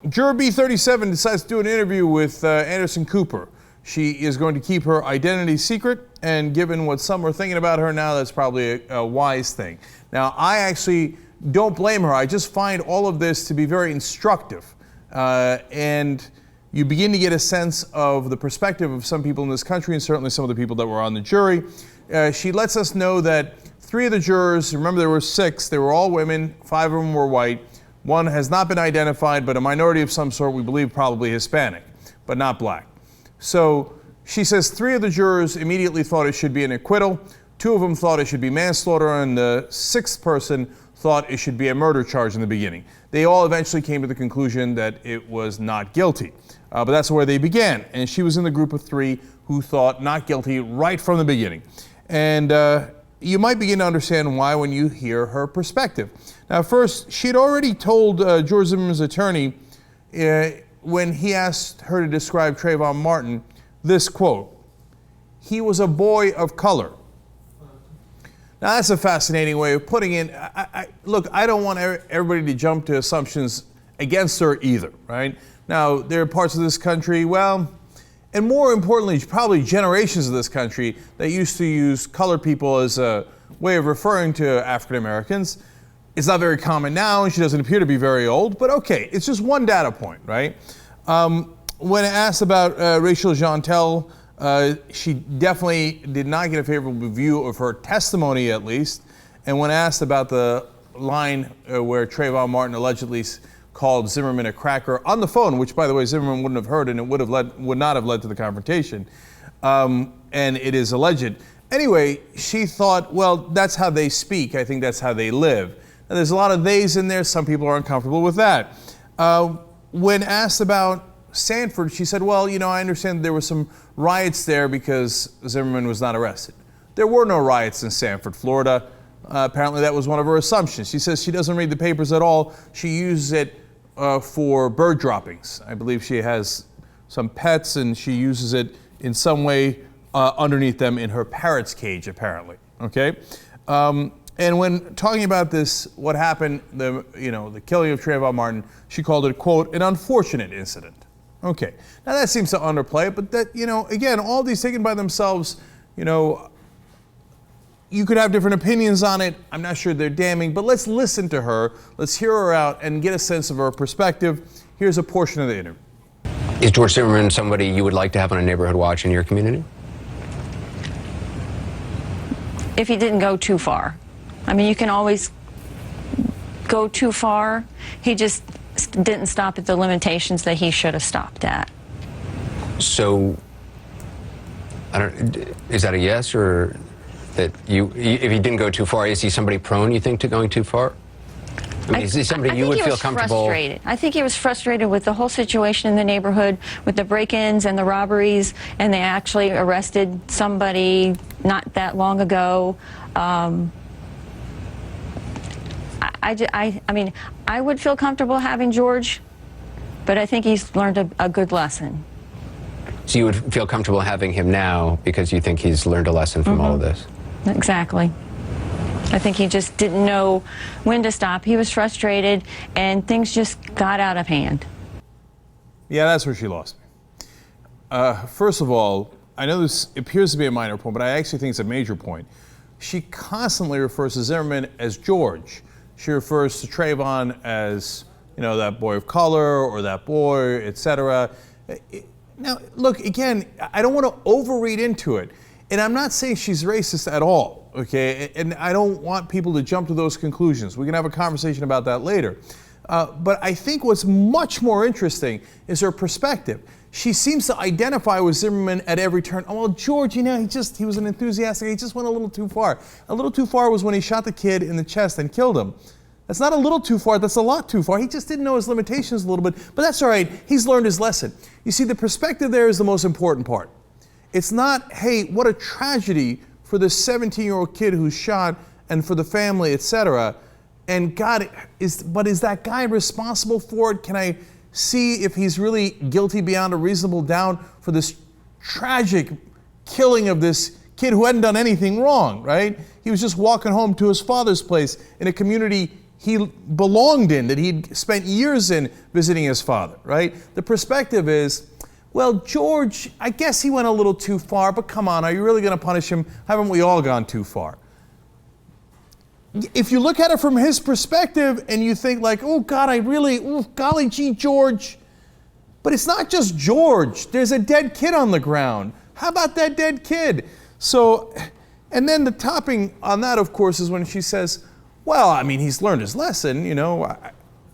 Juror B37 decides to do an interview with Anderson Cooper. She is going to keep her identity secret, and given what some are thinking about her now, that's probably a wise thing. Now, I actually don't blame her. I just find all of this to be very instructive. And you begin to get a sense of the perspective of some people in this country, and certainly some of the people that were on the jury. She lets us know that 3 of the jurors, remember there were 6, they were all women, 5 of them were white. 1 has not been identified, but a minority of some sort, we believe probably Hispanic, but not black. So she says 3 of the jurors immediately thought it should be an acquittal, 2 of them thought it should be manslaughter, and the 6th person thought it should be a murder charge in the beginning. They all eventually came to the conclusion that it was not guilty. But that's where they began, and she was in the group of 3 who thought not guilty right from the beginning. And you might begin to understand why when you hear her perspective. Now, first, she had already told George Zimmerman's attorney when he asked her to describe Trayvon Martin this quote: "He was a boy of color." Now, that's a fascinating way of putting it. Look, I don't want everybody to jump to assumptions against her either, right? Now, there are parts of this country, well, and more importantly, probably generations of this country that used to use colored people as a way of referring to African Americans. It's not very common now, and she doesn't appear to be very old, but okay, it's just one data point, right? When asked about Rachel Jeantel, she definitely did not get a favorable view of her testimony, at least. And when asked about the line where Trayvon Martin allegedly called Zimmerman a cracker on the phone, which, by the way, Zimmerman wouldn't have heard, and it would not have led to the confrontation, and it is alleged. Anyway, she thought, well, that's how they speak. I think that's how they live. And there's a lot of theys in there. Some people are uncomfortable with that. When asked about Sanford, she said, well, you know, I understand there were some riots there because Zimmerman was not arrested. There were no riots in Sanford, Florida. Apparently that was one of her assumptions. She says she doesn't read the papers at all. She uses it for bird droppings. I believe she has some pets, and she uses it in some way underneath them in her parrot's cage, apparently. Okay? And when talking about this, what happened, the killing of Trayvon Martin, she called it, quote, an unfortunate incident. Okay. Now that seems to underplay it, but that, again, all these taken by themselves, you could have different opinions on it. I'm not sure they're damning, but let's listen to her. Let's hear her out and get a sense of her perspective. Here's a portion of the interview. Is George Zimmerman somebody you would like to have on a neighborhood watch in your community? If he didn't go too far. I mean, you can always go too far. He just didn't stop at the limitations that he should have stopped at. So, is that a yes, or that if he didn't go too far, is he somebody prone, you think, to going too far? I mean, is he somebody you would feel comfortable? Frustrated. I think he was frustrated with the whole situation in the neighborhood, with the break-ins and the robberies, and they actually arrested somebody not that long ago. I mean, I would feel comfortable having George, but I think he's learned a good lesson. So you would feel comfortable having him now because you think he's learned a lesson from all of this? Exactly. I think he just didn't know when to stop. He was frustrated, and things just got out of hand. Yeah, that's where she lost me. First of all, I know this appears to be a minor point, but I actually think it's a major point. She constantly refers to Zimmerman as George. She refers to Trayvon as, that boy of color or that boy, etc. Now, look, again, I don't want to overread into it. And I'm not saying she's racist at all, okay? And I don't want people to jump to those conclusions. We can have a conversation about that later. But I think what's much more interesting is her perspective. She seems to identify with Zimmerman at every turn. Oh, well, George, he was an enthusiastic, he just went a little too far. A little too far was when he shot the kid in the chest and killed him. That's not a little too far, that's a lot too far. He just didn't know his limitations a little bit, but that's all right, he's learned his lesson. You see, the perspective there is the most important part. It's not, hey, what a tragedy for this 17-year-old kid who's shot and for the family, etc. And God, is that guy responsible for it? Can I see if he's really guilty beyond a reasonable doubt for this tragic killing of this kid who hadn't done anything wrong, right? He was just walking home to his father's place in a community he belonged in, that he'd spent years in visiting his father, right? The perspective is, well, George, I guess he went a little too far, but come on, are you really going to punish him? Haven't we all gone too far? If you look at it from his perspective and you think like, oh God, golly gee, George. But it's not just George. There's a dead kid on the ground. How about that dead kid? So, and then the topping on that, of course, is when she says, well, I mean, he's learned his lesson, you know.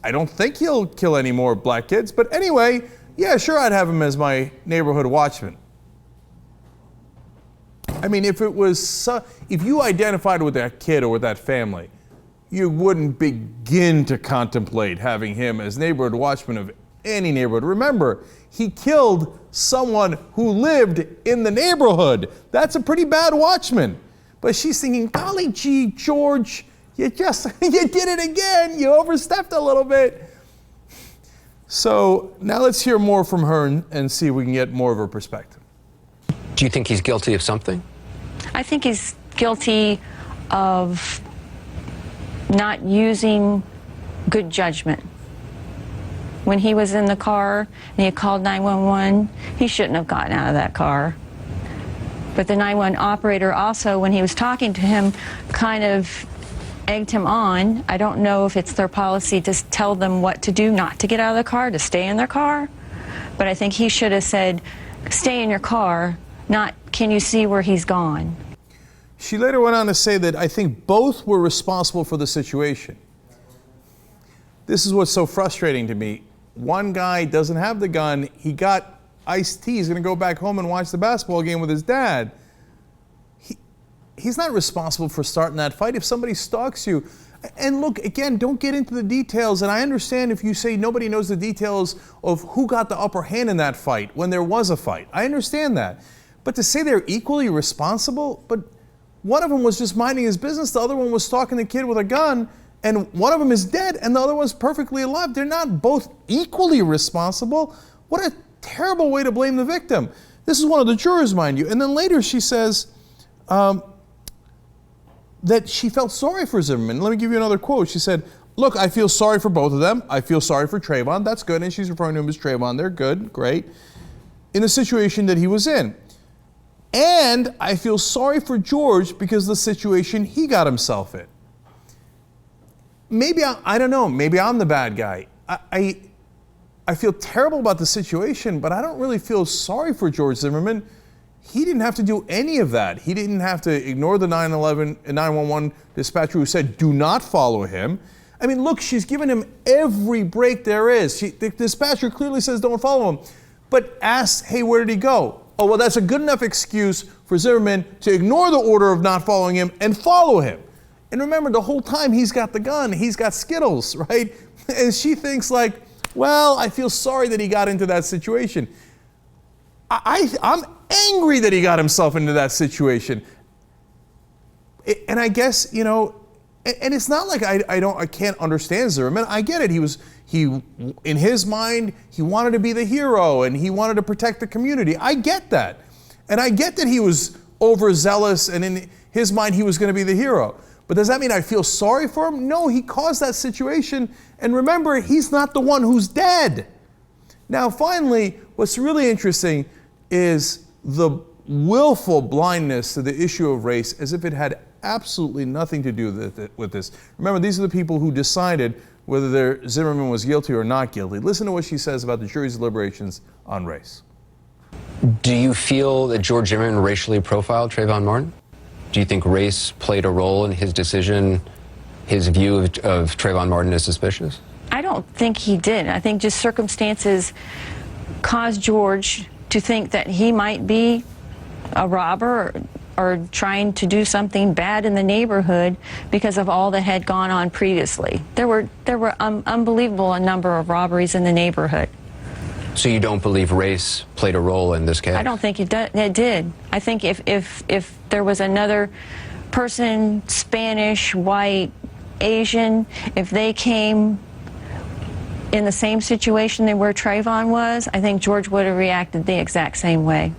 I don't think he'll kill any more black kids. But anyway, yeah, sure, I'd have him as my neighborhood watchman. I mean, if you identified with that kid or with that family, you wouldn't begin to contemplate having him as neighborhood watchman of any neighborhood. Remember, he killed someone who lived in the neighborhood. That's a pretty bad watchman. But she's thinking, golly gee, George, you did it again. You overstepped a little bit. So now let's hear more from her and see if we can get more of her perspective. Do you think he's guilty of something? I think he's guilty of not using good judgment. When he was in the car and he called 911, he shouldn't have gotten out of that car. But the 911 operator also, when he was talking to him, kind of egged him on. I don't know if it's their policy to tell them what to do, not to get out of the car, to stay in their car. But I think he should have said, stay in your car, not, can you see where he's gone? She later went on to say that I think both were responsible for the situation. This is what's so frustrating to me. One guy doesn't have the gun. He got iced tea. He's going to go back home and watch the basketball game with his dad. He's not responsible for starting that fight. If somebody stalks you, and look, again, don't get into the details. And I understand if you say nobody knows the details of who got the upper hand in that fight when there was a fight. I understand that. But to say they're equally responsible, but one of them was just minding his business, the other one was stalking the kid with a gun, and one of them is dead and the other one's perfectly alive. They're not both equally responsible. What a terrible way to blame the victim. This is one of the jurors, mind you. And then later she says that she felt sorry for Zimmerman. Let me give you another quote. She said, look, I feel sorry for both of them. I feel sorry for Trayvon. That's good. And she's referring to him as Trayvon. They're good, great. In the situation that he was in. And I feel sorry for George because of the situation he got himself in. Maybe, I don't know, maybe I'm the bad guy. I feel terrible about the situation, but I don't really feel sorry for George Zimmerman. He didn't have to do any of that. He didn't have to ignore the 911 dispatcher who said, do not follow him. I mean, look, she's given him every break there is. The dispatcher clearly says don't follow him, but asks, hey, where did he go? Oh, well, that's a good enough excuse for Zimmerman to ignore the order of not following him and follow him. And remember, the whole time he's got the gun, he's got Skittles, right? And she thinks like, well, I feel sorry that he got into that situation. I'm angry that he got himself into that situation. And I guess, you know, and it's not like I can't understand Zimmerman. I get it. In his mind, he wanted to be the hero and he wanted to protect the community. I get that. And I get that he was overzealous and in his mind he was going to be the hero. But does that mean I feel sorry for him? No, he caused that situation. And remember, he's not the one who's dead. Now, finally, what's really interesting is the willful blindness to the issue of race as if it had absolutely nothing to do with this. Remember, these are the people who decided whether Zimmerman was guilty or not guilty. Listen to what she says about the jury's deliberations on race. Do you feel that George Zimmerman racially profiled Trayvon Martin? Do you think race played a role in his decision, his view of Trayvon Martin as suspicious? I don't think he did. I think just circumstances caused George to think that he might be a robber or trying to do something bad in the neighborhood because of all that had gone on previously. There were unbelievable a number of robberies in the neighborhood. So you don't believe race played a role in this case? I don't think it did. I think if there was another person, Spanish, white, Asian, if they came in the same situation they where Trayvon was, I think George would have reacted the exact same way.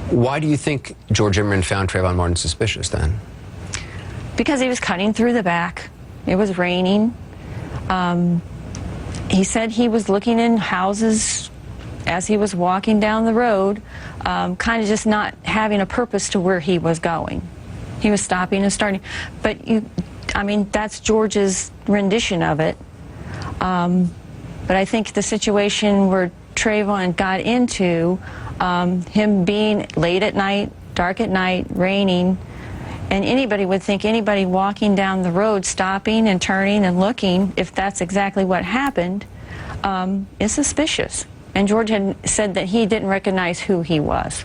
Why do you think George Zimmerman found Trayvon Martin suspicious then? Because he was cutting through the back. It was raining. He said he was looking in houses as he was walking down the road, kind of just not having a purpose to where he was going. He was stopping and starting. But I mean, that's George's rendition of it. But I think the situation where Trayvon got into, him being late at night, dark at night, raining, and anybody would think anybody walking down the road, stopping and turning and looking, if that's exactly what happened, is suspicious. And George had said that he didn't recognize who he was.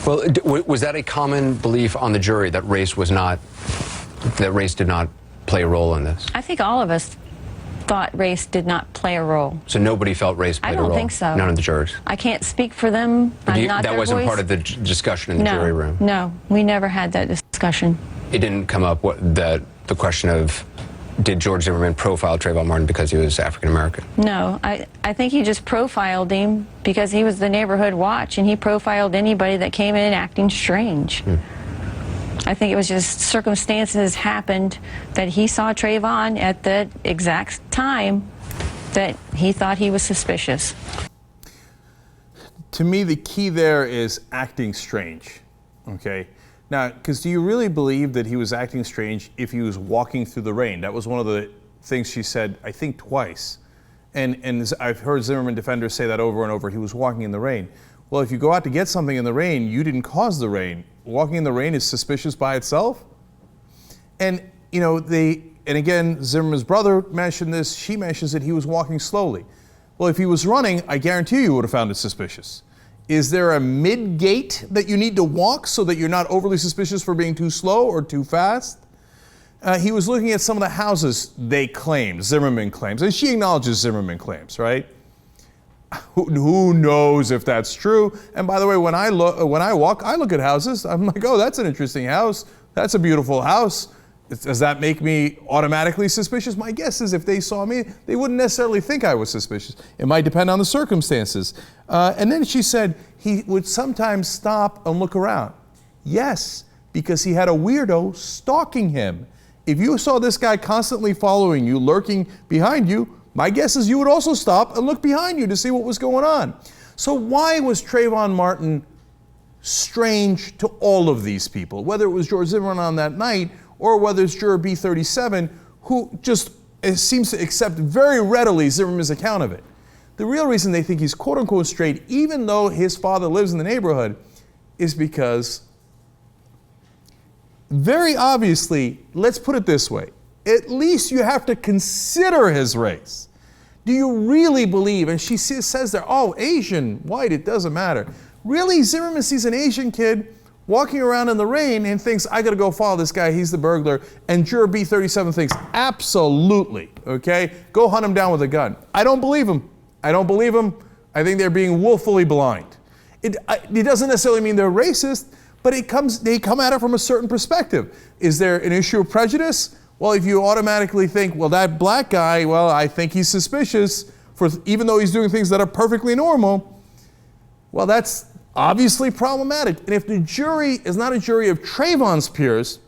Well, was that a common belief on the jury that race did not play a role in this? I think all of us thought race did not play a role. So nobody felt race played a role? I don't think so. None of the jurors? I can't speak for them. I'm not that their wasn't voice. part of the discussion in the jury room? No, we never had that discussion. It didn't come up, the question of, did George Zimmerman profile Trayvon Martin because he was African American? No, I think he just profiled him because he was the neighborhood watch, and he profiled anybody that came in acting strange. I think it was just circumstances happened that he saw Trayvon at the exact time that he thought he was suspicious. To me, the key there is acting strange, okay? Now, because do you really believe that he was acting strange if he was walking through the rain? That was one of the things she said, I think, twice. And I've heard Zimmerman defenders say that over and over, he was walking in the rain. Well, if you go out to get something in the rain, you didn't cause the rain. Walking in the rain is suspicious by itself. And, you know, and again, Zimmerman's brother mentioned this, she mentions that he was walking slowly. Well, if he was running, I guarantee you would have found it suspicious. Is there a mid-gait that you need to walk so that you're not overly suspicious for being too slow or too fast? He was looking at some of the houses they claimed, Zimmerman claims, and she acknowledges Zimmerman claims, right? Who knows if that's true? And by the way, when I walk, I look at houses. I'm like, oh, that's an interesting house. That's a beautiful house. Does that make me automatically suspicious? My guess is if they saw me, they wouldn't necessarily think I was suspicious. It might depend on the circumstances. And then she said he would sometimes stop and look around. Yes, because he had a weirdo stalking him. If you saw this guy constantly following you, lurking behind you, my guess is you would also stop and look behind you to see what was going on. So why was Trayvon Martin strange to all of these people? Whether it was George Zimmerman on that night or whether it's Juror B37, who just seems to accept very readily Zimmerman's account of it. The real reason they think he's quote-unquote straight, even though his father lives in the neighborhood, is because very obviously, let's put it this way, at least you have to consider his race. Do you really believe, and she says there, oh, Asian, white, it doesn't matter. Really, Zimmerman sees an Asian kid walking around in the rain and thinks, I gotta go follow this guy, he's the burglar. And Juror B37 thinks, absolutely, okay? Go hunt him down with a gun. I don't believe him. I don't believe him. I think they're being willfully blind. It doesn't necessarily mean they're racist, but they come at it from a certain perspective. Is there an issue of prejudice? Well, if you automatically think, well, that black guy, well, I think he's suspicious, even though he's doing things that are perfectly normal, well, that's obviously problematic. And if the jury is not a jury of Trayvon's peers,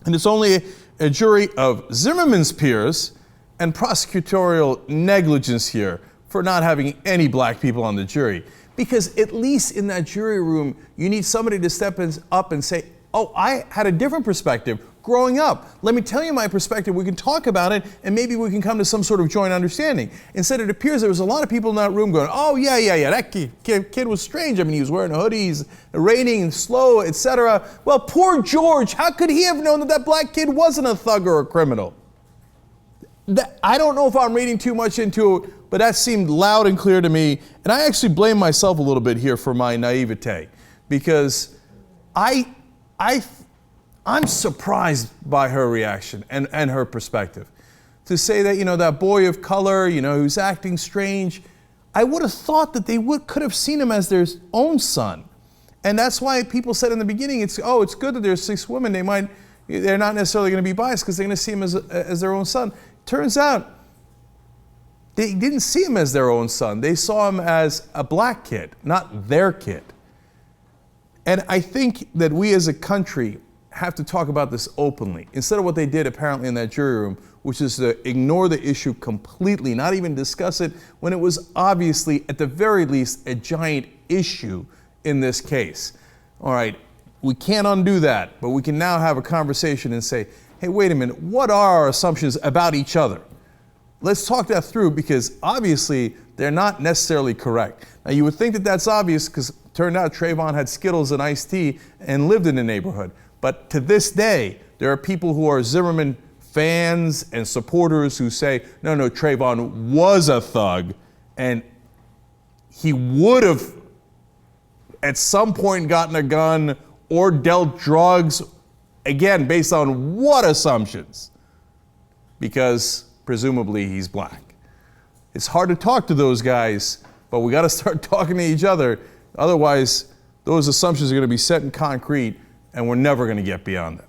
and it's only a jury of Zimmerman's peers, and prosecutorial negligence here for not having any black people on the jury, because at least in that jury room, you need somebody to step up and say, oh, I had a different perspective growing up. Let me tell you my perspective. We can talk about it, and maybe we can come to some sort of joint understanding. Instead, it appears there was a lot of people in that room going, oh, yeah, that kid was strange. I mean, he was wearing hoodies, raining, slow, etc. Well, poor George, how could he have known that that black kid wasn't a thug or a criminal? I don't know if I'm reading too much into it, but that seemed loud and clear to me. And I actually blame myself a little bit here for my naivete, because I'm surprised by her reaction and her perspective. To say that, that boy of color, who's acting strange, I would have thought that they could have seen him as their own son. And that's why people said in the beginning, it's good that there's 6 women. They're not necessarily going to be biased because they're going to see him as their own son. Turns out, they didn't see him as their own son. They saw him as a black kid, not their kid. And I think that we as a country have to talk about this openly, instead of what they did apparently in that jury room, which is to ignore the issue completely, not even discuss it when it was obviously, at the very least, a giant issue in this case. All right, we can't undo that, but we can now have a conversation and say, hey, wait a minute, what are our assumptions about each other? Let's talk that through, because obviously they're not necessarily correct. Now, you would think that that's obvious because it turned out Trayvon had Skittles and iced tea and lived in the neighborhood. But to this day, there are people who are Zimmerman fans and supporters who say, no, Trayvon was a thug, and he would have at some point gotten a gun or dealt drugs, again, based on what assumptions? Because presumably he's black. It's hard to talk to those guys, but we got to start talking to each other. Otherwise, those assumptions are going to be set in concrete, and we're never going to get beyond them.